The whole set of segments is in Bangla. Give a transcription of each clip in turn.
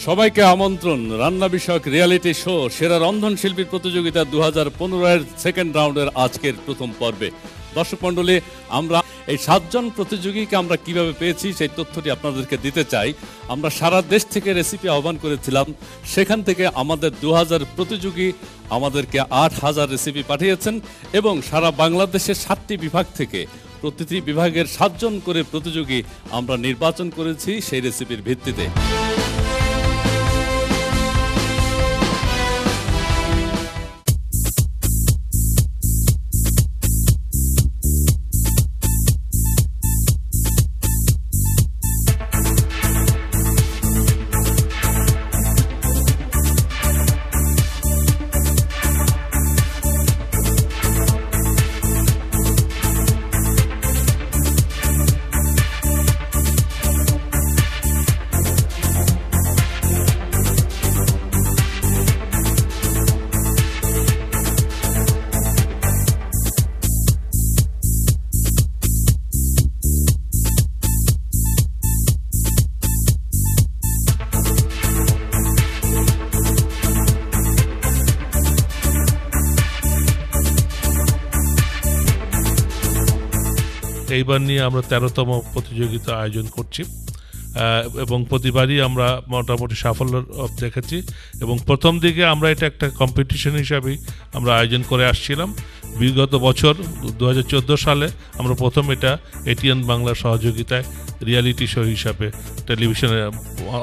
সবাইকে আমন্ত্রণ রান্না বিষয়ক রিয়েলিটি শো সেরা রন্ধনশিল্পীর প্রতিযোগিতা 2015 এর সেকেন্ড রাউন্ডের আজকের প্রথম পর্বে। দর্শক মণ্ডলী, আমরা এই 7 জন প্রতিযোগীকে আমরা কিভাবে পেয়েছি সেই তথ্যটি আপনাদেরকে দিতে চাই। আমরা সারা দেশ থেকে রেসিপি আহ্বান করেছিলাম, সেখান থেকে আমাদের 2000 প্রতিযোগী আমাদেরকে 8000 রেসিপি পাঠিয়েছেন এবং সারা বাংলাদেশের 7টি বিভাগ থেকে প্রতিটি বিভাগের 7 জন করে প্রতিযোগী আমরা নির্বাচন করেছি সেই রেসিপির ভিত্তিতে। এইবার নিয়ে আমরা 13তম প্রতিযোগিতা আয়োজন করছি এবং প্রতিবারই আমরা মোটামুটি সাফল্য দেখেছি এবং প্রথম দিকে আমরা এটা একটা কম্পিটিশন হিসাবেই আমরা আয়োজন করে আসছিলাম। বিগত বছর 2014 সালে আমরা প্রথম এটা এটিএন বাংলার সহযোগিতায় রিয়েলিটি শো হিসাবে টেলিভিশনে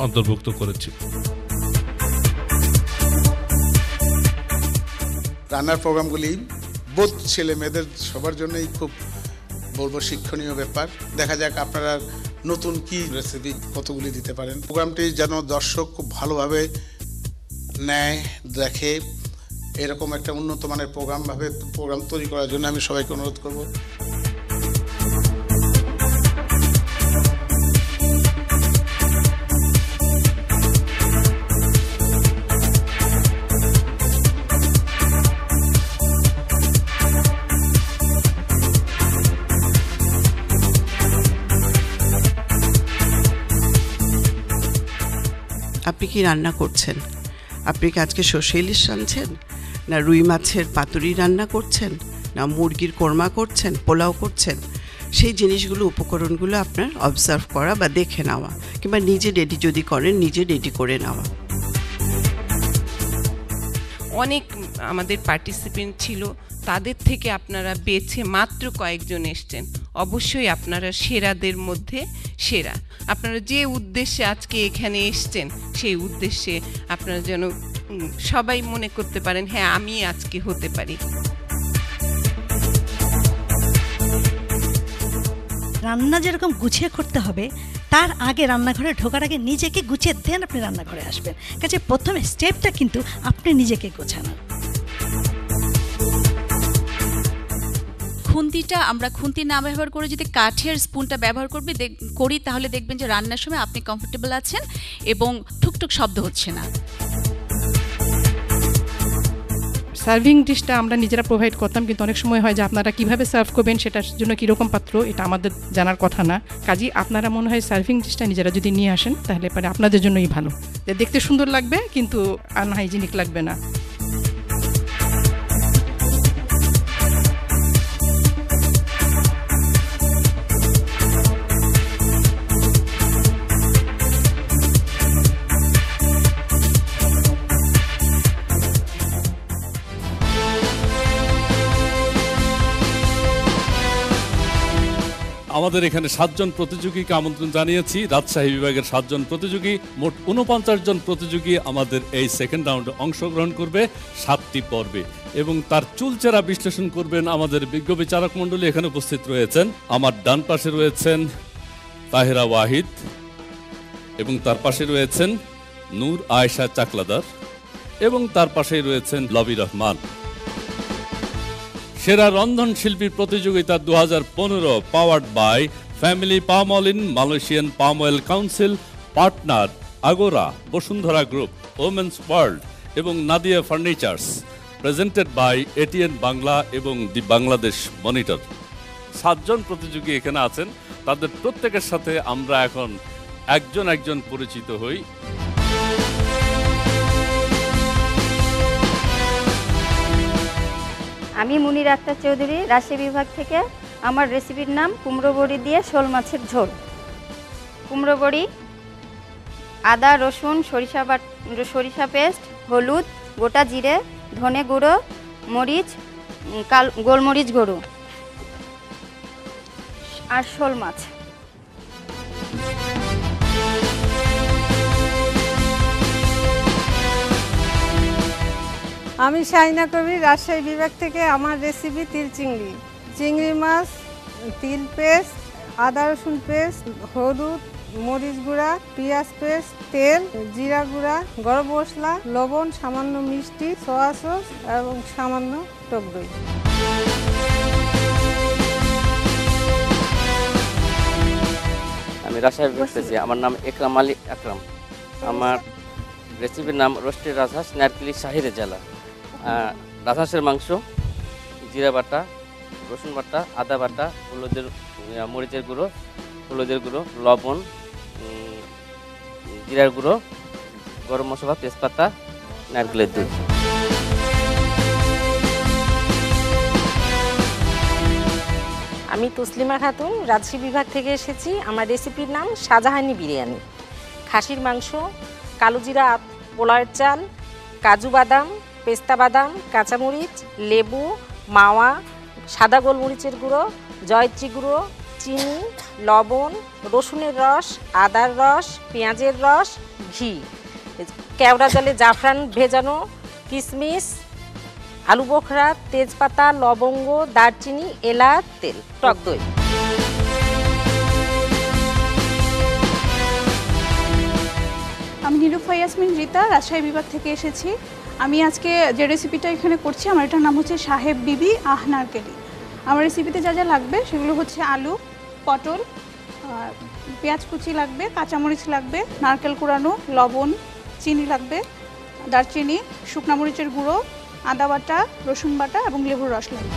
অন্তর্ভুক্ত করেছি। রান্নার প্রোগ্রামগুলি বোধ ছেলে মেয়েদের সবার জন্যই খুব বলবো শিক্ষণীয় ব্যাপার। দেখা যাক আপনারা নতুন কি রেসিপি কতগুলি দিতে পারেন। প্রোগ্রামটি যেন দর্শক খুব ভালোভাবে নেয়, দেখে, এরকম একটা উন্নত মানের প্রোগ্রাম তৈরি করার জন্য আমি সবাইকে অনুরোধ করব। আপনি কি রান্না করছেন? আপনি কি আজকে সর্ষে ইলিশ রাঁধছেন, না রুই মাছের পাতুরি রান্না করছেন, না মুরগির কোরমা করছেন, পোলাও করছেন? সেই জিনিসগুলো, উপকরণগুলো আপনার অবজার্ভ করা বা দেখে নেওয়া, কিংবা নিজে রেডি যদি করেন নিজে রেডি করে নেওয়া। অনেক আমাদের পার্টিসিপেন্ট ছিল, তাদের থেকে আপনারা বেছে মাত্র কয়েকজন এসছেন। অবশ্যই আপনারা সেরাদের মধ্যে সেরা। আপনারা যে উদ্দেশ্যে আজকে এখানে এসছেন সেই উদ্দেশ্যে আপনারা যেন সবাই মনে করতে পারেন, হ্যাঁ আমি আজকে হতে পারি। রান্না যেরকম গুছিয়ে করতে হবে, তার আগে রান্নাঘরে ঢোকার আগে নিজেকে গুছিয়ে দেন আপনি রান্নাঘরে আসবেন। কাজে প্রথম স্টেপটা কিন্তু আপনি নিজেকে গোছানো। খুন্তিটা আমরা খুন্তি না ব্যবহার করে যদি কাঠের স্পুনটা ব্যবহার করি তাহলে দেখবেন যে রান্নার সময় আপনি কমফোর্টেবল আছেন এবং ঠুকঠুক শব্দ হচ্ছে না। সার্ভিং ডিশটা আমরা নিজেরা প্রোভাইড করতাম, কিন্তু অনেক সময় হয় যে আপনারা কিভাবে সার্ভ করবেন সেটার জন্য কীরকম পাত্র এটা আমাদের জানার কথা না। কাজেই আপনারা মনে হয় সার্ভিং ডিশটা নিজেরা যদি নিয়ে আসেন তাহলে পরে আপনাদের জন্যই ভালো, যে দেখতে সুন্দর লাগবে কিন্তু আনহাইজিনিক লাগবে না। আমাদের এখানে 7 জন প্রতিযোগীকে আমন্ত্রণ জানিয়েছি। রাজশাহী বিভাগের 7 জন প্রতিযোগী, মোট 49 জন প্রতিযোগী আমাদের এই সেকেন্ড রাউন্ডে অংশগ্রহণ করবে 7টি পর্বে এবং তার চুলচেরা বিশ্লেষণ করবেন আমাদের বিজ্ঞ বিচারক মণ্ডলী এখানে উপস্থিত রয়েছেন। আমার ডান পাশে রয়েছেন তাহেরা ওয়াহিদ এবং তার পাশে রয়েছেন নূর আয়েশা চাকলাদার এবং তার পাশেই রয়েছেন লবি রহমান। সেরা রন্ধনশিল্পী প্রতিযোগিতা 2015 powered by family palm oil in Malaysian palm oil council, partner Agora, Bashundhara group, women's world এবং Nadia furnitures, presented by ATN Bangla এবং দি বাংলাদেশ মনিটর। 7 জন প্রতিযোগী এখানে আছেন, তাদের প্রত্যেকের সাথে আমরা এখন একজন একজন পরিচিত হই। আমি মুনির আক্তার চৌধুরী, রাজশাহী বিভাগ থেকে। আমার রেসিপির নাম কুমড়ো বড়ি দিয়ে শোল মাছের ঝোল। কুমড়ো বড়ি, আদা, রসুন, সরিষা পেস্ট, হলুদ, গোটা জিরে, ধনে গুঁড়ো, মরিচ, গোলমরিচ গুঁড়ো আর শোল মাছ। আমি শাহিনা কবির, রাজশাহী বিভাগ থেকে। আমার রেসিপি তিল চিংড়ি। চিংড়ি মাছ, তিল পেস্ট, আদা রসুন পেস্ট, হলুদ, মরিচ গুঁড়া, পেঁয়াজ পেস্ট, তেল, জিরা গুঁড়া, গরম মশলা, লবণ, সামান্য মিষ্টি, সয়া সস এবং সামান্য টক দই। আমি রাজশাহী বিভাগ থেকে। আমার নাম একরাম আলী আকরাম। আমার রেসিপির নাম রোস্টেড রাজহাঁস, নারকেলি শাহী রেজালা। রাজহাঁসের মাংস, জিরা বাটা, রসুন বাটা, আদা বাটা, মরিচের গুঁড়ো, হলুদের গুঁড়ো, লবণ, জিরার গুঁড়ো, গরম মশলা, তেজপাতা, নারকেলের দুধ। আমি তসলিমা খাতুন, রাজশাহী বিভাগ থেকে এসেছি। আমার রেসিপির নাম শাহজাহানি বিরিয়ানি। খাসির মাংস, কালো জিরা, পোলাওয়ের চাল, কাজু বাদাম, পেস্তা বাদাম, কাঁচামরিচ, লেবু, মাওয়া, সাদা গোলমরিচের গুঁড়ো, জয়ত্রী গুঁড়ো, চিনি, লবণ, রসুনের রস, আদার রস, পেঁয়াজের রস, ঘি, কেওড়া জলে জাফরান ভেজানো, কিশমিশ, আলু বোখরা, তেজপাতা, লবঙ্গ, দারচিনি, এলাচ, তেল, টক দই। আমি নিরুফা ইয়াসমিন রিতা, রাজশাহী বিভাগ থেকে এসেছি। আমি আজকে যে রেসিপিটা এখানে করছি, আমার এটার নাম হচ্ছে সাহেব বিবি আহ নারকেলি। আমার রেসিপিতে যা যা লাগবে সেগুলো হচ্ছে আলু, পটল, পেঁয়াজ কুচি লাগবে, কাঁচামরিচ লাগবে, নারকেল কুড়ানো, লবণ, চিনি লাগবে, দারচিনি, শুকনা মরিচের গুঁড়ো, আদা বাটা, রসুন বাটা এবং লেবুর রস লাগবে।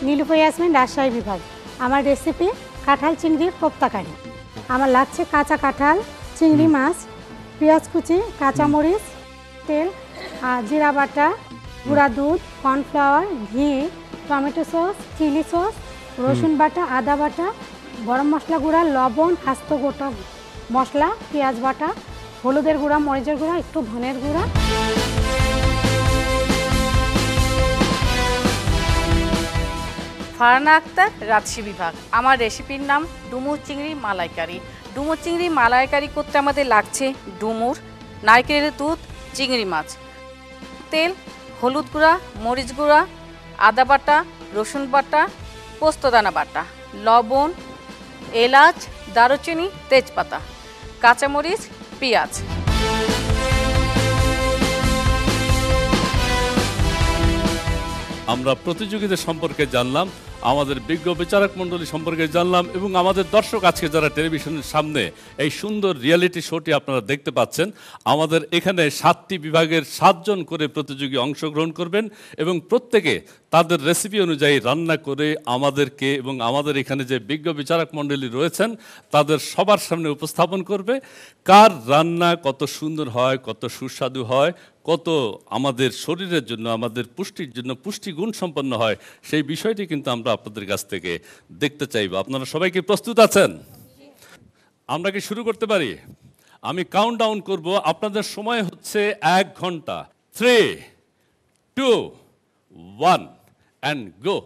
নীলুফা ইয়াসমিন, রাজশাহী বিভাগ। আমার রেসিপি কাঁঠাল চিংড়ির কোপ্তাকারি। আমার লাগছে কাঁচা কাঁঠাল, চিংড়ি মাছ, পেঁয়াজ কুচি, কাঁচামরিচ, তেল, জিরা বাটা, গুঁড়া দুধ, কর্নফ্লাওয়ার, ঘি, টমেটো সস, চিলি সস, রসুন বাটা, আদা বাটা, গরম মশলা গুঁড়া, লবণ, আস্ত গোটা মশলা, পেঁয়াজ বাটা, হলুদের গুঁড়া, মরিচের গুঁড়া, একটু ধনের গুঁড়া। ফারহানা আক্তার, রাজশাহী বিভাগ। আমার রেসিপির নাম ডুমুর চিংড়ি মালাইকারি। ডুমুর চিংড়ি মালাইকারি করতে আমাদের লাগছে ডুমুর, নারকেলের দুধ, চিংড়ি মাছ, তেল, হলুদ গুঁড়া, মরিচ গুঁড়া, আদা বাটা, রসুন বাটা, পোস্তদানা বাটা, লবণ, এলাচ, দারুচিনি, তেজপাতা, কাঁচামরিচ, পেঁয়াজ। আমরা প্রতিযোগিতা সম্পর্কে জানলাম, আমাদের বিজ্ঞ বিচারক মণ্ডলী সম্পর্কে জানলাম এবং আমাদের দর্শক আজকে যারা টেলিভিশনের সামনে এই সুন্দর রিয়েলিটি শোটি আপনারা দেখতে পাচ্ছেন, আমাদের এখানে 7টি বিভাগের 7 জন করে প্রতিযোগী অংশগ্রহণ করবেন এবং প্রত্যেকে তাদের রেসিপি অনুযায়ী রান্না করে আমাদেরকে এবং আমাদের এখানে যে বিজ্ঞ বিচারক মণ্ডলী রয়েছেন তাদের সবার সামনে উপস্থাপন করবে। কার রান্না কত সুন্দর হয়, কত সুস্বাদু হয়, কত আমাদের শরীরের জন্য, আমাদের পুষ্টির জন্য পুষ্টিগুণ সম্পন্ন হয়, সেই বিষয়টি কিন্তু আমরা আপনাদের কাছ থেকে দেখতে চাইব। আপনারা সবাই কি প্রস্তুত আছেন? আমরা কি শুরু করতে পারি? আমি কাউন্ট ডাউন করব, আপনাদের সময় হচ্ছে 1 ঘন্টা। 3, 2, 1 and go.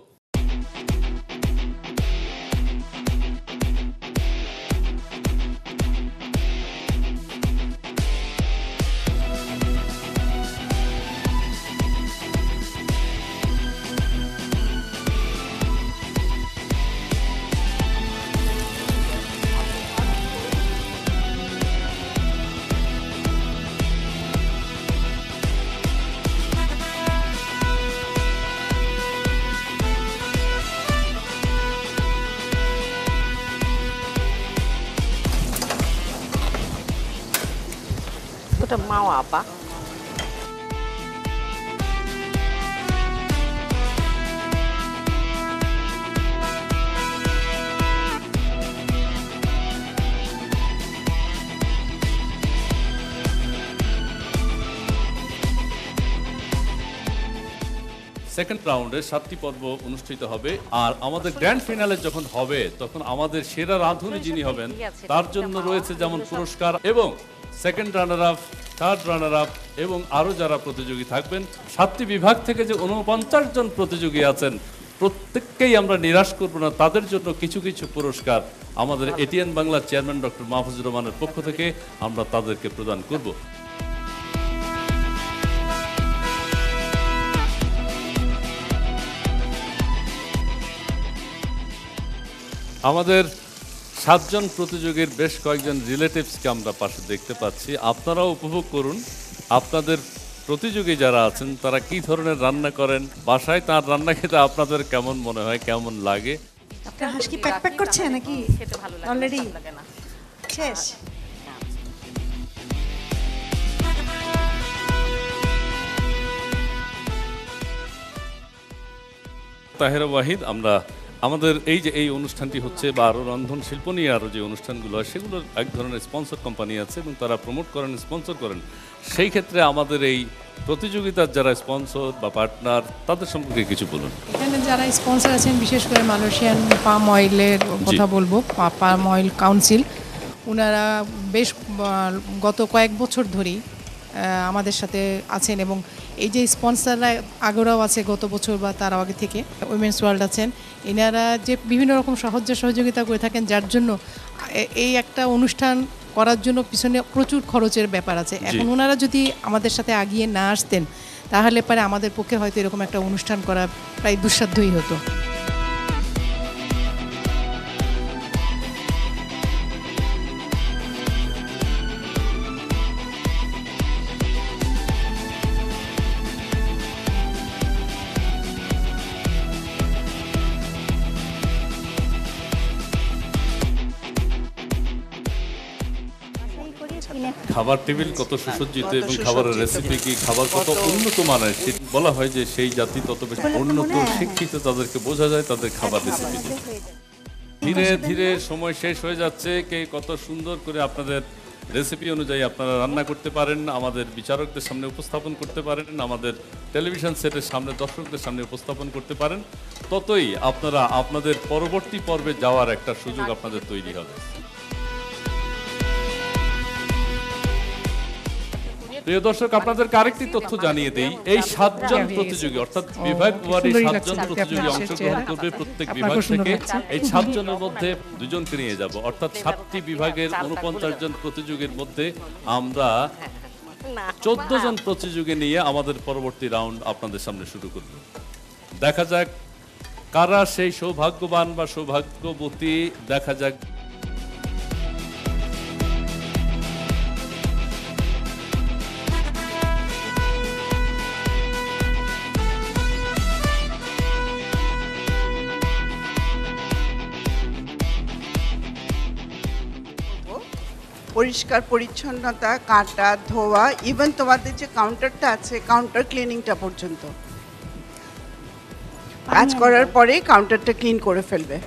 ওটা মাওয়া আপা। সেকেন্ড রাউন্ডে 7টি পর্ব অনুষ্ঠিত হবে। আর আমাদের গ্র্যান্ড ফিনালে যখন হবে তখন আমাদের সেরা রাঁধুনি যিনি হবেন তার জন্য রয়েছে যেমন পুরস্কার এবং second runner up, third runner up এবং আরও যারা প্রতিযোগী থাকবেন। 7টি বিভাগ থেকে যে 49 জন প্রতিযোগী আছেন প্রত্যেককেই আমরা নিরাশ করব না, তাদের জন্য কিছু কিছু পুরস্কার আমাদের এটিএন বাংলার চেয়ারম্যান ডক্টর মাহফুজুর রহমানের পক্ষ থেকে আমরা তাদেরকে প্রদান করব। আমাদের 7 জন প্রতিযোগীর বেশ কয়েকজন রিলেটিভসকে আমরা পাশে দেখতে পাচ্ছি। আপনারাও উপভোগ করুন আপনাদের প্রতিযোগী যারা আছেন তারা কি ধরনের রান্না করেন, বাসায় তার রান্না খেতে আপনাদের কেমন মনে হয়, কেমন লাগে। আপনার হাঁস কি প্যাক করছে নাকি অলরেডি শেষ? তাহেরা ওয়াহিদ, আমরা আমাদের এই যে এই অনুষ্ঠানটি হচ্ছে বা আরও রন্ধন শিল্প নিয়ে আরও যে অনুষ্ঠানগুলো হয় সেগুলোর এক ধরনের স্পন্সর কোম্পানি আছে এবং তারা প্রমোট করেন, স্পন্সর করেন। সেই ক্ষেত্রে আমাদের এই প্রতিযোগিতার যারা স্পন্সর বা পার্টনার তাদের সম্পর্কে কিছু বলুন। এখানে যারা স্পন্সর আছেন বিশেষ করে মালয়েশিয়ান পাম অয়েলের কথা বলবো, পাম অয়েল কাউন্সিল, ওনারা বেশ গত কয়েক বছর ধরেই আমাদের সাথে আছেন এবং এই যে স্পন্সররা আগেও আছে গত বছর বা তার আগে থেকে, উইমেন্স ওয়ার্ল্ড আছেন, এনারা যে বিভিন্ন রকম সহযোগিতা করে থাকেন, যার জন্য এই একটা অনুষ্ঠান করার জন্য পিছনে প্রচুর খরচের ব্যাপার আছে। এখন ওনারা যদি আমাদের সাথে আগিয়ে না আসতেন তাহলে পরে আমাদের পক্ষে হয়তো এরকম একটা অনুষ্ঠান করা প্রায় দুঃসাধ্যই হতো। খাবার টেবিল কত সুসজ্জিত এবং খাবারের রেসিপি কি, খাবার কত উন্নত মানের, সেটি বলা হয় যে সেই জাতি তত বেশি উন্নত শিক্ষিত, তাদেরকে বোঝা যায় তাদের খাবার রেসিপি। ধীরে ধীরে সময় শেষ হয়ে যাচ্ছে। কে কত সুন্দর করে আপনাদের রেসিপি অনুযায়ী আপনারা রান্না করতে পারেন, আমাদের বিচারকদের সামনে উপস্থাপন করতে পারেন, আমাদের টেলিভিশন সেটের সামনে দর্শকদের সামনে উপস্থাপন করতে পারেন, ততই আপনারা আপনাদের পরবর্তী পর্বে যাওয়ার একটা সুযোগ আপনাদের তৈরি হবে। প্রিয় দর্শক, আপনাদেরকে আরেকটি তথ্য জানিয়ে দেই, এই 7 জন প্রতিযোগী অর্থাৎ বিভাগ ওয়ারি 7 জন প্রতিযোগী অংশগ্রহণ করবে প্রত্যেক বিভাগ থেকে। এই 7 জনের মধ্যে 2 জনকে নিয়ে যাব, অর্থাৎ 7টি বিভাগের 49 জন প্রতিযোগীর মধ্যে আমরা 14 জন প্রতিযোগী নিয়ে আমাদের পরবর্তী রাউন্ড আপনাদের সামনে শুরু করব। দেখা যাক কারা সেই সৌভাগ্যবান বা সৌভাগ্যবতী, দেখা যাক। পরিষ্কার পরিচ্ছন্নতা, কাটা ধোয়া, ইভেন তোমাদের যে কাউন্টারটা আছে কাউন্টার ক্লিনিংটা পর্যন্ত কাজ করার পরে কাউন্টারটা ক্লিন করে ফেলবে।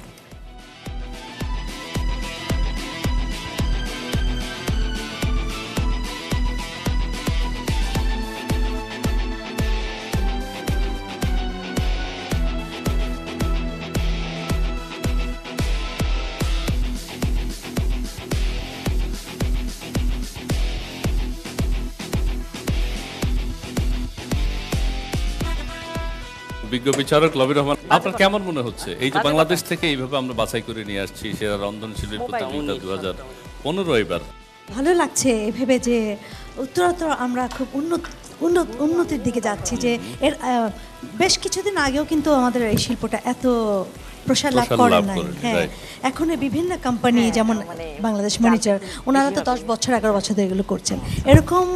বিজ্ঞ বিচারক লবির রহমান, আপনার কেমন মনে হচ্ছে এই যে বাংলাদেশ থেকে এইভাবে আমরা বাছাই করে নিয়ে আসছি সেরা রন্ধনশিল্পীর প্রতিযোগিতা 2015 এবার? ভালো লাগছে ভেবে যে উত্তরোত্তর আমরা খুব উন্নতির দিকে যাচ্ছি, যে এর বেশ কিছুদিন আগেও কিন্তু আমাদের এই শিল্পটা এত প্রসার লাভ করে নাই। হ্যাঁ, এখন বিভিন্ন কোম্পানি যেমন বাংলাদেশ মনিটর, ওনারা তো 10 বছর 11 বছর ধরে এগুলো করছেন। এরকম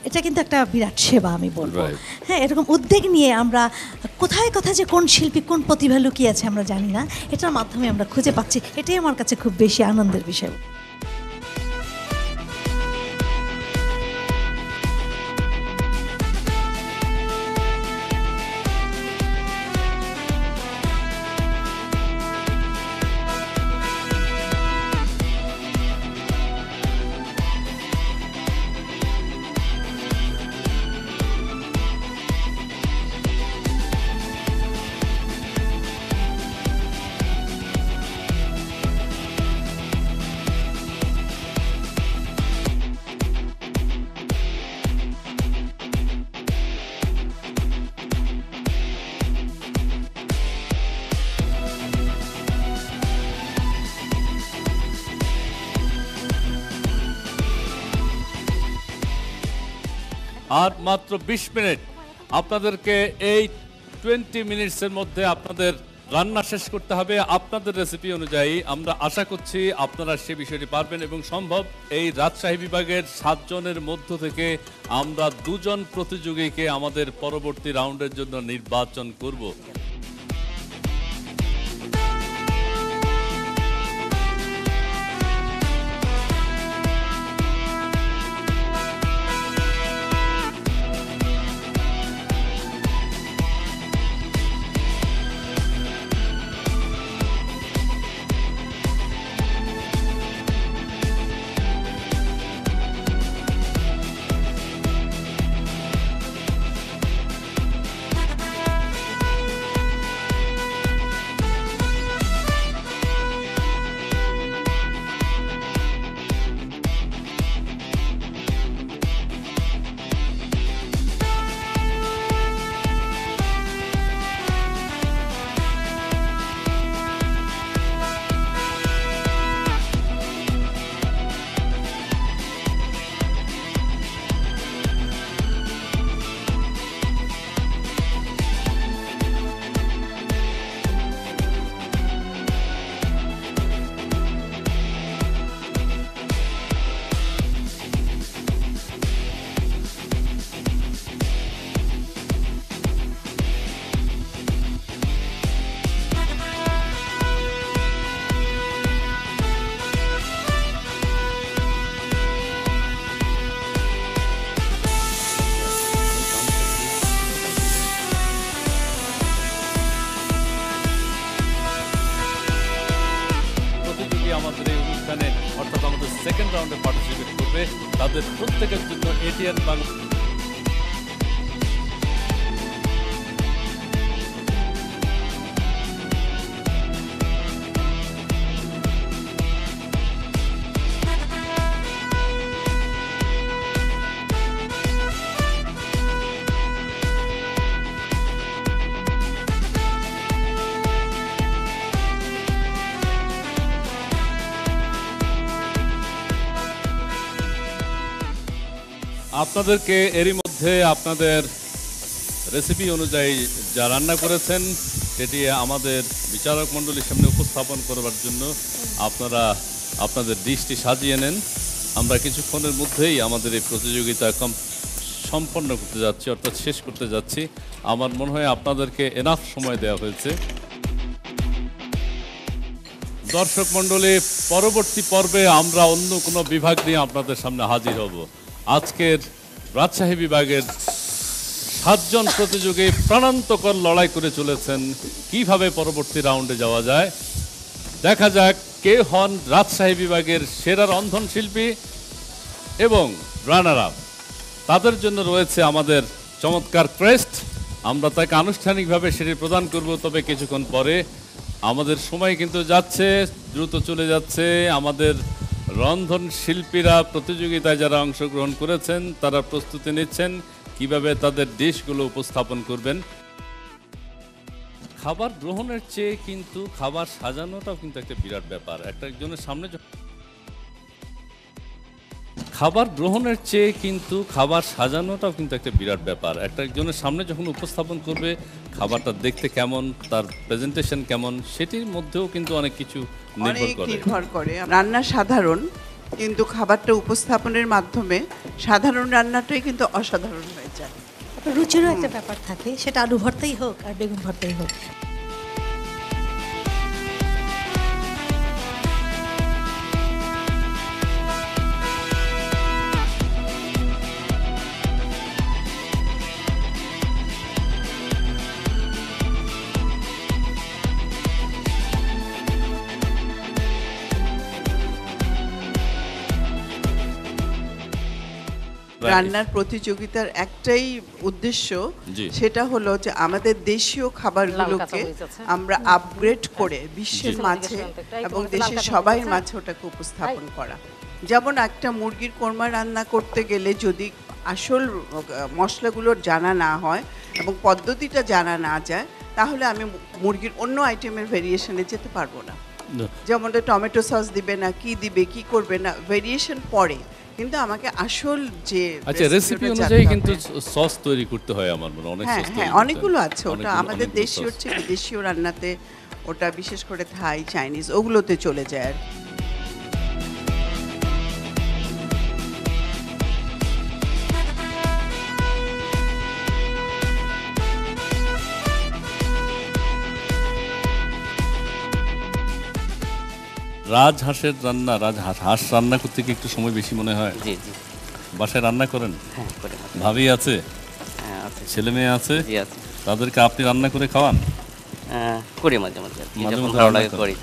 এটা কিন্তু একটা বিরাট সেবা আমি বলবো। হ্যাঁ, এরকম উদ্যোগ নিয়ে আমরা কোথায় কোথায় যে কোন শিল্পী কোন প্রতিভা লুকিয়ে আছে আমরা জানি না, এটার মাধ্যমে আমরা খুঁজে পাচ্ছি। এটাই আমার কাছে খুব বেশি আনন্দের বিষয়। আর মাত্র 20 মিনিট আপনাদেরকে এই 20 মিনিটসের মধ্যে আপনাদের রান্না শেষ করতে হবে আপনাদের রেসিপি অনুযায়ী। আমরা আশা করছি আপনারা সে বিষয়টি পারবেন এবং সম্ভব। এই রাজশাহী বিভাগের 7 জনের মধ্য থেকে আমরা 2 জন প্রতিযোগীকে আমাদের পরবর্তী রাউন্ডের জন্য নির্বাচন করব। আমাদের এই অনুষ্ঠানে অর্থাৎ আমাদের সেকেন্ড রাউন্ডে পার্টিসিপেট করবে তাদের প্রত্যেকের জন্য এটিএন বাংলা আপনাদেরকে এরই মধ্যে আপনাদের রেসিপি অনুযায়ী যা রান্না করেছেন সেটি আমাদের বিচারক মণ্ডলীর সামনে উপস্থাপন করবার জন্য আপনারা আপনাদের ডিশটি সাজিয়ে নেন। আমরা কিছুক্ষণের মধ্যেই আমাদের এই প্রতিযোগিতা সম্পন্ন করতে যাচ্ছি, অর্থাৎ শেষ করতে যাচ্ছি। আমার মনে হয় আপনাদেরকে এনাফ সময় দেওয়া হয়েছে। দর্শক মণ্ডলী, পরবর্তী পর্বে আমরা অন্য কোনো বিভাগ নিয়ে আপনাদের সামনে হাজির হব। আজকের রাজশাহী বিভাগের 7 জন প্রতিযোগী প্রাণান্তকর লড়াই করে চলেছেন কিভাবে পরবর্তী রাউন্ডে যাওয়া যায়। দেখা যাক কে হন রাজশাহী বিভাগের সেরা রন্ধনশিল্পী এবং রানার আপ। তাদের জন্য রয়েছে আমাদের চমৎকার ক্রেস্ট। আমরা তাকে আনুষ্ঠানিকভাবে সেটি প্রদান করব, তবে কিছুক্ষণ পরে। আমাদের সময় কিন্তু যাচ্ছে, দ্রুত চলে যাচ্ছে। আমাদের রন্ধন শিল্পীরা প্রতিযোগিতায় যারা অংশগ্রহণ করেছেন তারা প্রস্তুতি নিচ্ছেন কিভাবে তাদের ডিশগুলো উপস্থাপন করবেন। খাবার গ্রহণের চেয়ে কিন্তু খাবার সাজানোটাও কিন্তু একটা বিরাট ব্যাপার। একটা একজনের সামনে খাবার গ্রহণের চেয়ে কিন্তু খাবার সাজানোটাও কিন্তু একটা বিরাট ব্যাপার। একটা একজনের সামনে যখন উপস্থাপন করবে নির্বাচনটা দেখতে কেমন, তার প্রেজেন্টেশন কেমন, সেটির মধ্যেও কিন্তু অনেক কিছু নির্ভর করে। রান্না সাধারণ, কিন্তু খাবারটা উপস্থাপনের মাধ্যমে সাধারণ রান্নাটাই কিন্তু অসাধারণ হয়ে যায়। রুচিরও একটা ব্যাপার থাকে, সেটা আলু ভর্তাই হোক আর বেগুন ভর্তাই হোক। রান্নার প্রতিযোগিতার একটাই উদ্দেশ্য, সেটা হলো যে আমাদের দেশীয় খাবারগুলোকে আমরা আপগ্রেড করে বিশ্বের মাঝে এবং দেশের সবাইয়ের মাঝে ওটাকে উপস্থাপন করা। যেমন একটা মুরগির কোরমা রান্না করতে গেলে যদি আসল মশলাগুলো জানা না হয় এবং পদ্ধতিটা জানা না যায়, তাহলে আমি মুরগির অন্য আইটেমের ভেরিয়েশনে যেতে পারবো না। যেমন টমেটো সস দিবে না, কি দিবে, কি করবে না, ভেরিয়েশন পরে, কিন্তু আমাকে আসল যে আচ্ছা রেসিপি অনুযায়ী কিন্তু সস তৈরি করতে হয় আমার মনে অনেক সস হ্যাঁ অনেকগুলো আছে ওটা আমাদের দেশীয় হচ্ছে বিদেশীয় রান্নাতে ওটা বিশেষ করে থাই চাইনিজ ওগুলোতে চলে যায় আর রাজহাঁসের রান্না হাঁস রান্না করতে কি একটু সময় বেশি মনে হয়? জি জি। বাসায় রান্না করেন? হ্যাঁ করে। ভাবি আছে? হ্যাঁ আছে। ছেলে মেয়ে আছে? জি আছে। তাদেরকে আপনি রান্না করে খাওয়ান? করি মাঝে মাঝে। মাঝে মাঝে ভালো লাগে করি।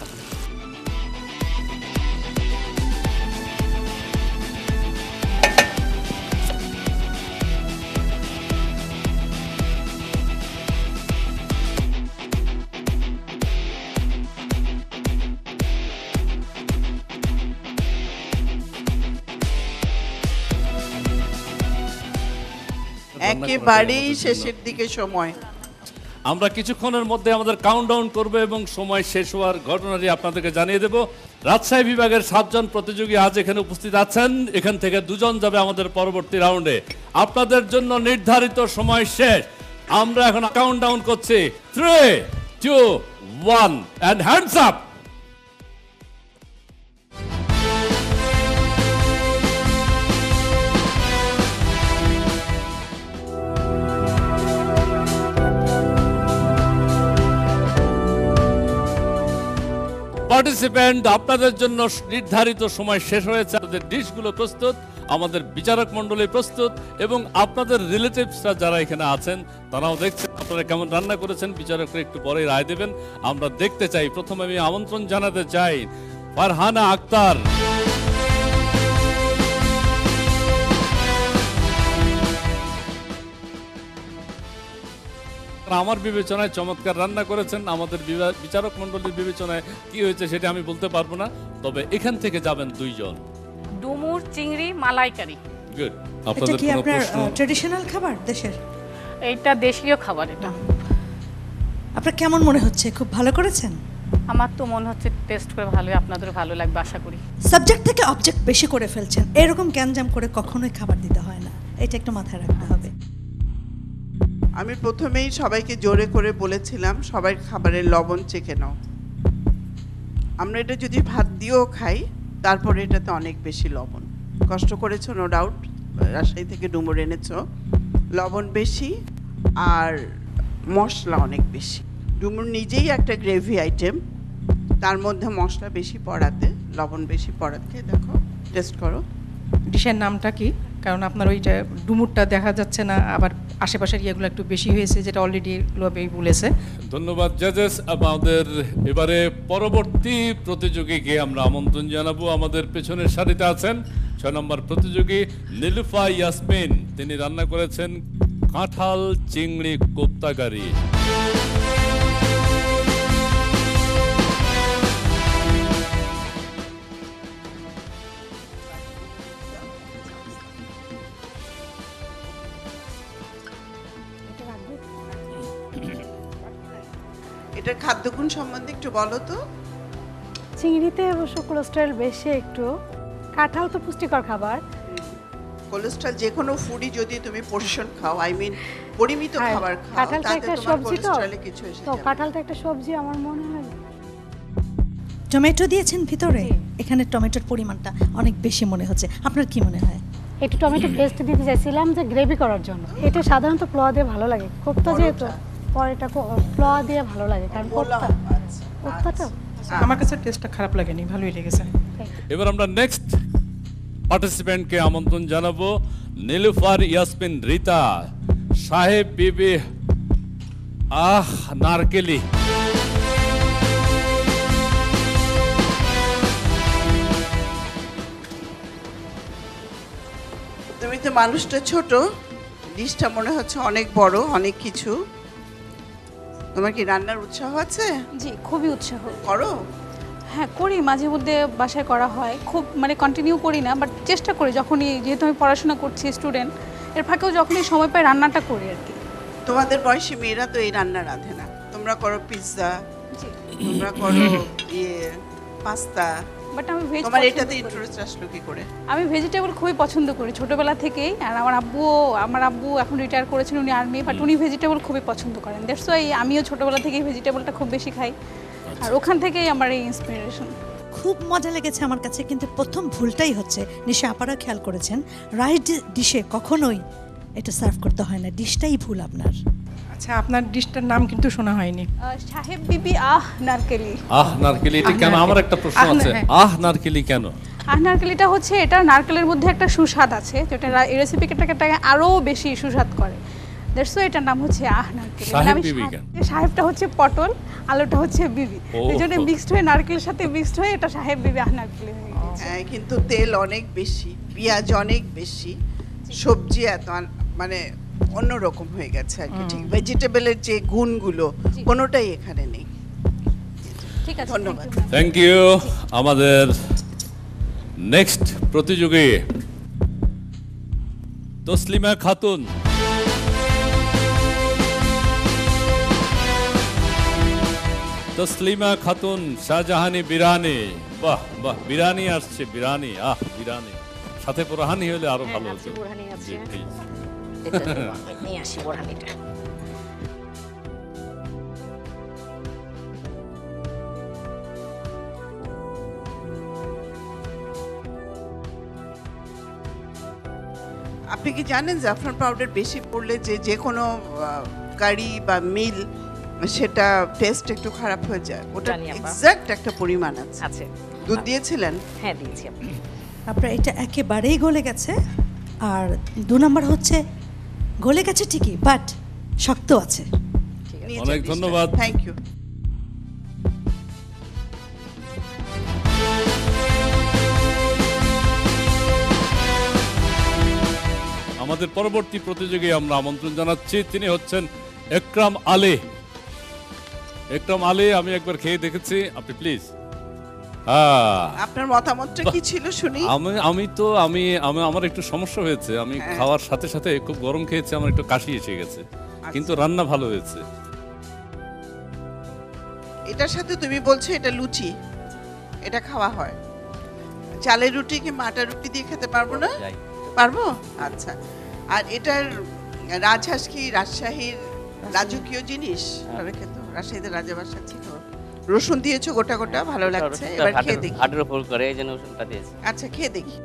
একেবারেই শেষের দিকে সময়। আমরা কিছুক্ষণের মধ্যে আমাদের কাউন্টডাউন করব এবং সময় শেষ হওয়ার ঘটনাটি আপনাদেরকে জানিয়ে দেব। রাজশাহী বিভাগের 7 জন প্রতিযোগী আজ এখানে উপস্থিত আছেন। এখান থেকে 2 জন যাবে আমাদের পরবর্তী রাউন্ডে। আপনাদের জন্য নির্ধারিত সময় শেষ। আমরা এখন কাউন্টডাউন করছি 3, 2, 1 and hands up. পার্টিসিপেন্ট আপনাদের জন্য নির্ধারিত সময় শেষ হয়েছে। আপনাদের ডিশগুলো প্রস্তুত, আমাদের বিচারক মণ্ডলী প্রস্তুত এবং আপনাদের রিলেটিভসরা যারা এখানে আছেন তারাও দেখছেন আপনারা কেমন রান্না করেছেন। বিচারকরা একটু পরে রায় দেবেন। আমরা দেখতে চাই। প্রথমে আমি আমন্ত্রণ জানাতে চাই ফারহানা আক্তার, আমার বিবেচনায় চমৎকার রান্না করেছেন। আমাদের বিচারক মণ্ডলীর বিবেচনায় কি হয়েছে সেটা আমি বলতে পারবো না, তবে এখান থেকে যাবেন 2 জন। ডুমুর চিংড়ি মালাইকারি। গুড। এটা কি আপনার ট্র্যাডিশনাল খাবার দেশের? এইটা দেশীয় খাবার। এটা আপনার কেমন মনে হচ্ছে? খুব ভালো করেছেন? আমার তো মনে হচ্ছে টেস্ট করে ভালোই, আপনাদের ভালো লাগবে আশা করি। সাবজেক্ট থেকে অবজেক্ট বেশি করে ফেলছেন, এরকম গ্যাঞ্জাম করে কখনোই খাবার দিতে হয় না, এটা একটু মাথায় রাখতে হবে। আমি প্রথমেই সবাইকে জোরে করে বলেছিলাম সবাই খাবারের লবণ চেখে নাও। আমরা এটা যদি ভাত দিয়েও খাই তারপরে এটাতে অনেক বেশি লবণ। কষ্ট করেছো নো ডাউট, রাজশাহী থেকে ডুমুর এনেছো, লবণ বেশি আর মশলা অনেক বেশি। ডুমুর নিজেই একটা গ্রেভি আইটেম, তার মধ্যে মশলা বেশি পড়াতে লবণ বেশি পড়াতে। দেখো টেস্ট করো ডিশের নামটা কি, কারণ আপনার ওইটা ডুমুরটা দেখা যাচ্ছে না, আবার আশেপাশের ইয়েগুলো একটু বেশি হয়েছে যেটা অলরেডি লোবেই বলেছে। ধন্যবাদ জাজেস। আমাদের এবারে পরবর্তী প্রতিযোগীকে আমরা আমন্ত্রণ জানাবো। আমাদের পেছনের সারিতে আছেন 6 নম্বর প্রতিযোগী নীলুফা ইয়াসমিন। তিনি রান্না করেছেন কাঁঠাল চিংড়ি কোপ্তাকারি। এটার খাদ্যগুণ সম্বন্ধে একটু বলো তো। চিংড়িতে অবশ্য কোলেস্টেরল বেশি একটু, কাঁঠাল তো পুষ্টিকর খাবার। কোলেস্টেরল যে কোনো ফুডই যদি তুমি পোর্শন খাও, আই মিন পরিমিত খাবার খাও, কাঁঠালটা একটা সবজি তো, কিছু এসে তো কাঁঠালটা একটা সবজি আমার মনে হয়। টমেটো দিয়েছেন ভিতরে, এখানে টমেটোর পরিমাণটা অনেক বেশি মনে হচ্ছে, আপনার কি মনে হয়? একটু টমেটো পেস্ট দিতে চাইছিলাম যে গ্রেভি করার জন্য। এটা সাধারণত পোলাও দিয়ে ভালো লাগে, কোপ্তা যেহেতু পরেটা পোলাও দিয়ে ভালো লাগে, কারণ কোপ্তাটা আমার কাছে টেস্টটা খারাপ লাগেনি, ভালোই লেগেছে। এবার আমরা নেক্সট পার্টিসিপেন্টকে আমন্ত্রণ জানাবো নীলুফার ইয়াসমিন রিতা, সাহেব বিবি নারকেলি। তুমি তো মানুষটা ছোট, ডিশটা মনে হচ্ছে অনেক বড়, অনেক কিছু। তোমার কি রান্নার উৎসাহ আছে? জি, খুবই উৎসাহ। করো? হ্যাঁ করি, মাঝে মধ্যে বাসায় করা হয়, খুব মানে কন্টিনিউ করি না, বাট চেষ্টা করি যখনই, যেহেতু আমি পড়াশোনা করছি স্টুডেন্ট, এর ফাঁকেও যখনই সময় পাই রান্নাটা করি আর কি। তোমাদের বয়সী মেয়েরা তো এই রান্না রাঁধে না, তোমরা করো পিৎজা, তোমরা করো পাস্তা, বাট আমি ভেজ তোমার এটাতে ইন্টারেস্ট আসলো কি করে? আমি ভেজিটেবল খুবই পছন্দ করি ছোটবেলা থেকেই। আর আমার আব্বু এখন রিটায়ার করেছেন, উনি আর্মি, বাট উনি ভেজিটেবল খুবই পছন্দ করেন। দ্যাটস ওয়াই আমিও ছোটবেলা থেকেই ভেজিটেবলটা খুব বেশি খাই, আর ওখান থেকেই আমার এই ইন্সপিরেশন। খুব মজা লেগেছে আমার কাছে, কিন্তু প্রথম ভুলটাই হচ্ছে, নিশা আপারা খেয়াল করেছেন, রাইস ডিশে কখনোই এটা সার্ভ করতে হয় না, ডিশটাই ভুল আপনার। আচ্ছা, আপনার ডিশটার নাম কিন্তু শোনা হয়নি। সাহেব বিবি নারকেলি। নারকেলি, এটা কেন? আমার একটা প্রশ্ন আছে, নারকেলি কেন? নারকেলিটা হচ্ছে, এটা নারকেলের মধ্যে একটা সুস্বাদ আছে, যেটা এই রেসিপিটাকে আরো বেশি সুস্বাদ করে। দ্যাটস ওয়াই এটার নাম হচ্ছে নারকেলি। সাহেবটা হচ্ছে পটল, আলুটা হচ্ছে বিবি, এই জন্য মিক্সড হয়ে নারকেলের সাথে মিক্সড হয়ে এটা সাহেব বিবি নারকেলি হয়ে গেছে। হ্যাঁ, কিন্তু তেল অনেক বেশি, পেঁয়াজ অনেক বেশি, সবজি এত মানে অন্যরকম হয়ে গেছে আর কি। ঠিক, ভেজিটেবলের যে গুণগুলো কোনোটাই এখানে নেই। ঠিক আছে, ধন্যবাদ। Thank you. আমাদের নেক্সট প্রতিযোগী তসলিমা খাতুন। তসলিমা খাতুন, শাহজাহানি বিরানি। বাহ বাহ, বিরানি আসছে, বিরানি। বিরানি সাথে বোরহানি হলে আরো ভালো হতো। জি, প্লিজ। নিয়ে আসি বোরহানিটা। আপনি কি জানেন জাফরান পাউডার বেশি পড়লে যে কোনো কারি বা মিল সেটা টেস্ট একটু খারাপ হয়ে যায়? ওটা এক্সাক্ট একটা পরিমাণ আছে। দুধ দিয়েছিলেন? হ্যাঁ, দিয়েছি। আপনার এটা একেবারেই গলে গেছে। আর 2 নাম্বার হচ্ছে গলে গেছে ঠিকই, বাট শক্ত আছে। অনেক ধন্যবাদ। Thank you. আমাদের পরবর্তী প্রতিযোগী আমরা আমন্ত্রণ জানাচ্ছি, তিনি হচ্ছেন একরাম আলী। একরাম আলী, আমি একবার খেয়ে দেখেছি, আপনি প্লিজ। আপনার মতামতটা কি ছিল শুনি? আমার একটু সমস্যা হয়েছে, আমি খাওয়ার সাথে সাথে খুব গরম খেয়েছি, আমার একটু কাশি এসে গেছে, কিন্তু রান্না ভালো হয়েছে। এটার সাথে তুমি বলছো এটা লুচি, এটা খাওয়া হয়। চালের রুটি কি আটার রুটি দিয়ে খেতে পারবো না? পারবো। আচ্ছা, আর এটার রাজহাঁস কি রাজশাহীর রাজকীয় জিনিস? রাজশাহীতে রাজাবাসা ছিল। রসুন দিয়েছো গোটা গোটা, ভালো লাগছে। এবার খেয়ে দেখি। হাড়ের উপর করে এই জন্য রসুনটা দিয়েছি। আচ্ছা, খেয়ে দেখি।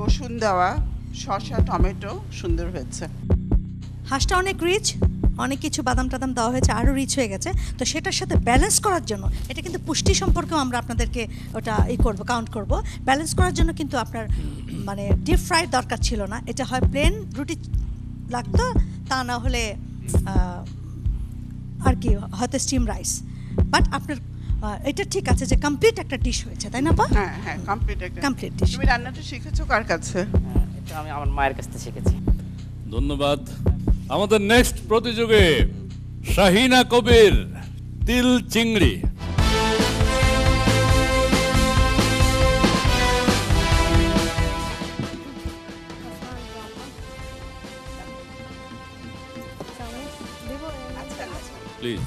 রসুন দেওয়া, শসা, টমেটো, সুন্দর হয়েছে। হাঁসটা অনেক রিচ, অনেক কিছু বাদাম টাদাম দেওয়া হয়েছে, আরও রিচ হয়ে গেছে। তো সেটার সাথে ব্যালেন্স করার জন্য, এটা কিন্তু পুষ্টি সম্পর্কেও আমরা আপনাদেরকে ওটা কাউন্ট করব। ব্যালেন্স করার জন্য কিন্তু আপনার মানে ডিপ ফ্রাইড দরকার ছিল না, এটা হয় প্লেন রুটি লাগতো, তা না হলে আর কি হয়তো স্টিম রাইস। বাট আপনার এটা ঠিক আছে যে কমপ্লিট একটা ডিশ হয়েছে, তাই না? হ্যাঁ হ্যাঁ, কমপ্লিট ডিশ। তুমি রান্নাটা শিখেছো কার কাছে? এটা আমি আমার মায়ের কাছ থেকে শিখেছি। ধন্যবাদ। আমাদের নেক্সট প্রতিযোগী শাহিনা কবির, তিল চিংড়ি। প্লিজ।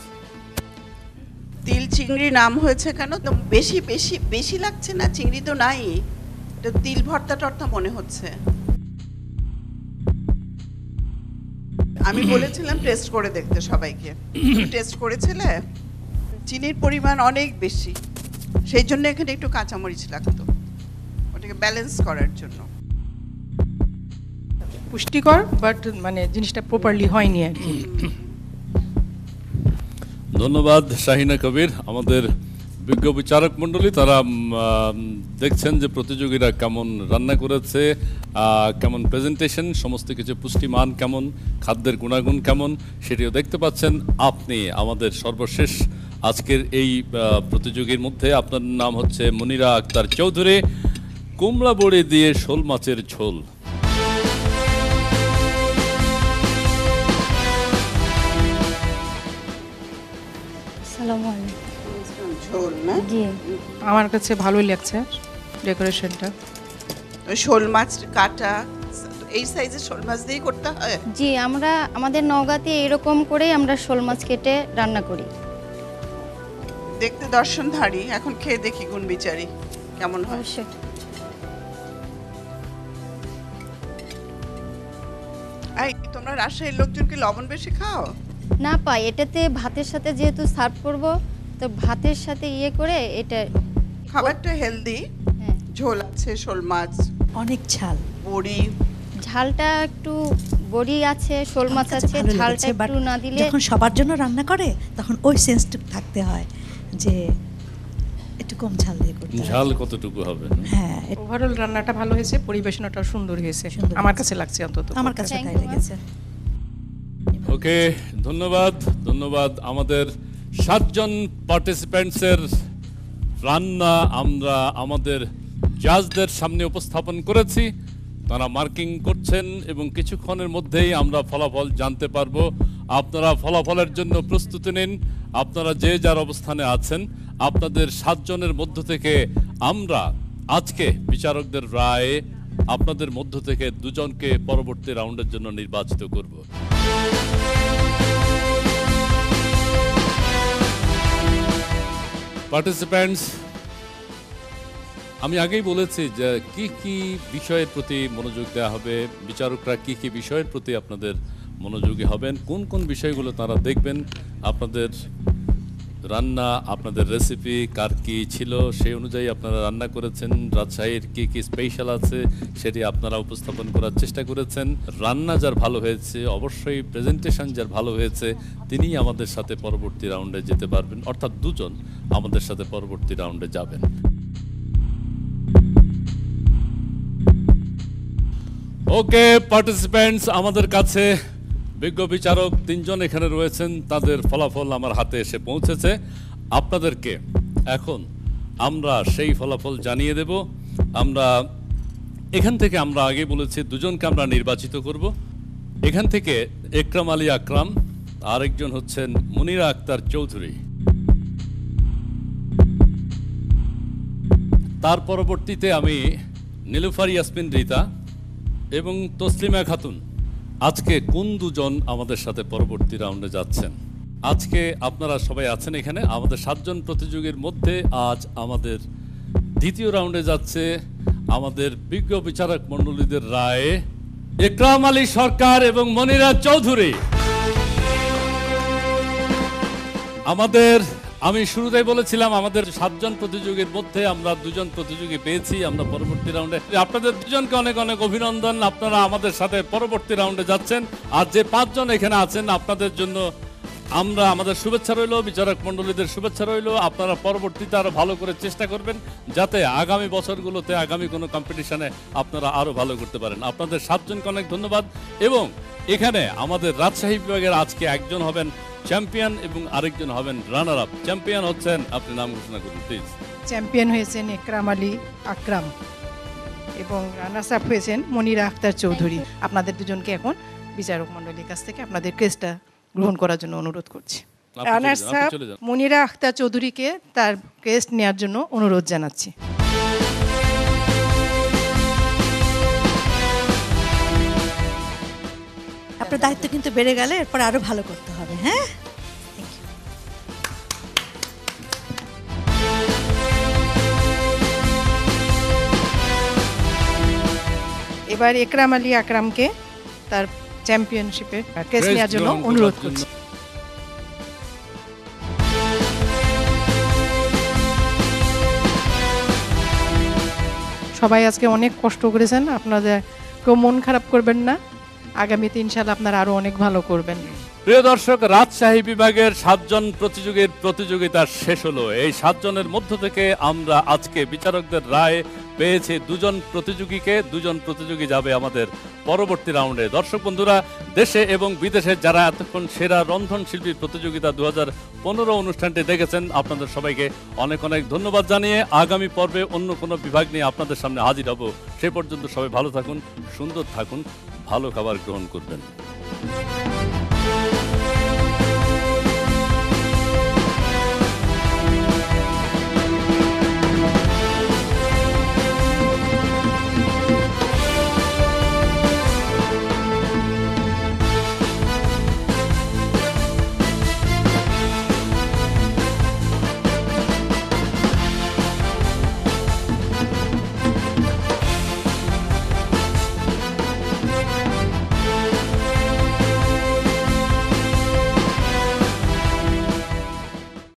তিল চিংড়ি নাম হয়েছে কেন? তো বেশি বেশি বেশি লাগছে না? চিংড়ি তো নাই, এটা তিল ভর্তা টর্তা মনে হচ্ছে। আমি বলেছিলাম টেস্ট করে দেখতে সবাইকে, টেস্ট করেছিলে? চিনির পরিমাণ অনেক বেশি, সেই জন্য এখানে একটু কাঁচামরিচ লাগতো ওটাকে ব্যালেন্স করার জন্য। পুষ্টিকর, বাট মানে জিনিসটা প্রপারলি হয়নি আর কি। ধন্যবাদ শাহিনা কবির। আমাদের বিজ্ঞ বিচারক মণ্ডলী তারা দেখছেন যে প্রতিযোগীরা কেমন রান্না করেছে, কেমন প্রেজেন্টেশন, সমস্ত কিছু পুষ্টিমান কেমন, খাদ্যের গুণাগুণ কেমন, সেটিও দেখতে পাচ্ছেন আপনি। আমাদের সর্বশেষ আজকের এই প্রতিযোগীর মধ্যে আপনার নাম হচ্ছে মনিরা আক্তার চৌধুরী, কুমড়া বড়ি দিয়ে শোল মাছের ঝোল। আমার কাছে ভালোই লাগছে ডেকোরেশনটা। শোল মাছ কাটা, এই সাইজের শোল মাছ দিয়ে করতে হয়? জি, আমাদের নওগাঁতে এরকম করেই আমরা শোল মাছ কেটে রান্না করি। দেখতে দর্শনধারী, এখন খেয়ে দেখি গুণ বিচারি কেমন হয়। অবশ্যই। এই তোমরা রাজশাহীর লোকজন কি লবণ বেশি খাও? না পাই, এটাতে ভাতের সাথে যেহেতু সার্ভ করব, তো ভাতের সাথে ইয়ে করে এটা খাবারটা হেলদি, ঝোল আছে, শোল মাছ, অনেক ঝাল, বড়ি, ঝালটা একটু বড়ি আছে, শোল মাছ আছে, ঝালটা একটু না দিলে যখন সবার জন্য রান্না করে তখন ওই সেন্সটুকু থাকতে হয় যে একটু কম ঝাল দিয়ে করতে হয়। ঝাল কতটুকু হবে? হ্যাঁ, ওভারঅল রান্নাটা ভালো হয়েছে, পরিবেশনাটাও সুন্দর হয়েছে আমার কাছে লাগছে, অন্তত আমার কাছে তাই লেগেছে। ওকে, ধন্যবাদ ধন্যবাদ। আমাদের 7 জন পার্টিসিপেন্টসের রান্না আমরা আমাদের জাজদের সামনে উপস্থাপন করেছি, তারা মার্কিং করছেন এবং কিছুক্ষণের মধ্যেই আমরা ফলাফল জানতে পারবো। আপনারা ফলাফলের জন্য প্রস্তুতি নিন। আপনারা যে যার অবস্থানে আছেন, আপনাদের 7 জনের মধ্য থেকে আমরা আজকে বিচারকদের রায়ে আপনাদের মধ্য থেকে 2 জনকে পরবর্তী রাউন্ডের জন্য নির্বাচিত করব। পার্টিসিপেন্টস, আমি আগেই বলেছি যে কি কি বিষয়ের প্রতি মনোযোগ দেওয়া হবে, বিচারকরা কি কি বিষয়ের প্রতি আপনাদের মনোযোগী হবেন, কোন কোন বিষয়গুলো তারা দেখবেন। আপনাদের রান্না, আপনাদের রেসিপি কার কি ছিল সেই অনুযায়ী আপনারা রান্না করেছেন, রাজশাহীর কি কি স্পেশাল আছে সেটি আপনারা উপস্থাপন করার চেষ্টা করেছেন। রান্না যার ভালো হয়েছে, অবশ্যই প্রেজেন্টেশন যার ভালো হয়েছে, তিনিই আমাদের সাথে পরবর্তী রাউন্ডে যেতে পারবেন, অর্থাৎ 2 জন আমাদের সাথে পরবর্তী রাউন্ডে যাবেন। ওকে পার্টিসিপেন্টস, আমাদের কাছে বিজ্ঞ বিচারক 3 জন এখানে রয়েছেন, তাদের ফলাফল আমার হাতে এসে পৌঁছেছে। আপনাদেরকে এখন আমরা সেই ফলাফল জানিয়ে দেব। আমরা এখান থেকে আমরা আগে বলেছি 2 জনকে আমরা নির্বাচিত করব। এখান থেকে একরাম আলী আকরাম, আরেকজন হচ্ছেন মুনিরা আক্তার চৌধুরী। তার পরবর্তীতে আমি নীলুফার ইয়াসমিন রিতা এবং তসলিমা খাতুন। আজকে কোন 2 জন আমাদের সাথে পরবর্তী রাউন্ডে যাচ্ছেন? আজকে আপনারা সবাই আছেন এখানে। আমাদের 7 জন প্রতিযোগীর মধ্যে আজ আমাদের দ্বিতীয় রাউন্ডে যাচ্ছে আমাদের বিজ্ঞ বিচারক মণ্ডলীদের রায়ে একরাম আলী সরকার এবং মনিরা চৌধুরী। আমি শুরুতেই বলেছিলাম আমাদের 7 জন প্রতিযোগীর মধ্যে আমরা 2 জন প্রতিযোগী পেয়েছি আমরা পরবর্তী রাউন্ডে। আপনাদের 2 জনকে অনেক অনেক অভিনন্দন, আপনারা আমাদের সাথে পরবর্তী রাউন্ডে যাচ্ছেন। আর যে 5 জন এখানে আছেন আপনাদের জন্য আমরা আমাদের শুভেচ্ছা রইল, বিচারক মণ্ডলীদের শুভেচ্ছা রইল। আপনারা পরবর্তীতে আরো ভালো করে চেষ্টা করবেন যাতে আগামী বছরগুলোতে আগামী কোনো কম্পিটিশনে আপনারা আরো ভালো করতে পারেন। আপনাদের 7 জনকে অনেক ধন্যবাদ। এবং এখানে আমাদের রাজশাহী বিভাগের আজকে একজন হবেন চ্যাম্পিয়ন এবং আরেকজন হবেন রানার আপ। চ্যাম্পিয়ন হচ্ছেন, আপনি নাম ঘোষণা করুন প্লিজ। চ্যাম্পিয়ন হয়েছেন একরাম আলী আকরাম এবং রানার্স আপ হয়েছেন মনিরা আক্তার চৌধুরী। আপনাদের 2 জনকে এখন বিচারক মণ্ডলীর কাছ থেকে আপনাদের কেসটা গ্রহণ করার জন্য অনুরোধ করছি। রানার্স আপ মনিরা আক্তার চৌধুরীকে তার কেস নেওয়ার জন্য অনুরোধ জানাচ্ছি। আপনার দায়িত্ব কিন্তু বেড়ে গেলে এরপর আরো ভালো করতে হবে। হ্যাঁ, এবার একরাম আলী আকরামকে তার চ্যাম্পিয়নশিপে কেস নেওয়ার জন্য অনুরোধ করছি। সবাই আজকে অনেক কষ্ট করেছেন, আপনাদের কেউ মন খারাপ করবেন না, আগামীতে ইনশাআল্লাহ আপনারা আরো অনেক ভালো করবেন। প্রিয় দর্শক, রাজশাহী বিভাগের 7 জন প্রতিযোগীর প্রতিযোগিতা শেষ হলো। এই 7 জনের মধ্য থেকে আমরা আজকে বিচারকদের রায় পেয়েছি 2 জন প্রতিযোগীকে। 2 জন প্রতিযোগী যাবে আমাদের পরবর্তী রাউন্ডে। দর্শক বন্ধুরা, দেশে এবং বিদেশে যারা এতক্ষণ সেরা রন্ধনশিল্পী প্রতিযোগিতা 2015 অনুষ্ঠানটি দেখেছেন, আপনাদের সবাইকে অনেক অনেক ধন্যবাদ জানিয়ে আগামী পর্বে অন্য কোনো বিভাগ নিয়ে আপনাদের সামনে হাজির হব। সে পর্যন্ত সবাই ভালো থাকুন, সুন্দর থাকুন, ভালো খাবার গ্রহণ করবেন।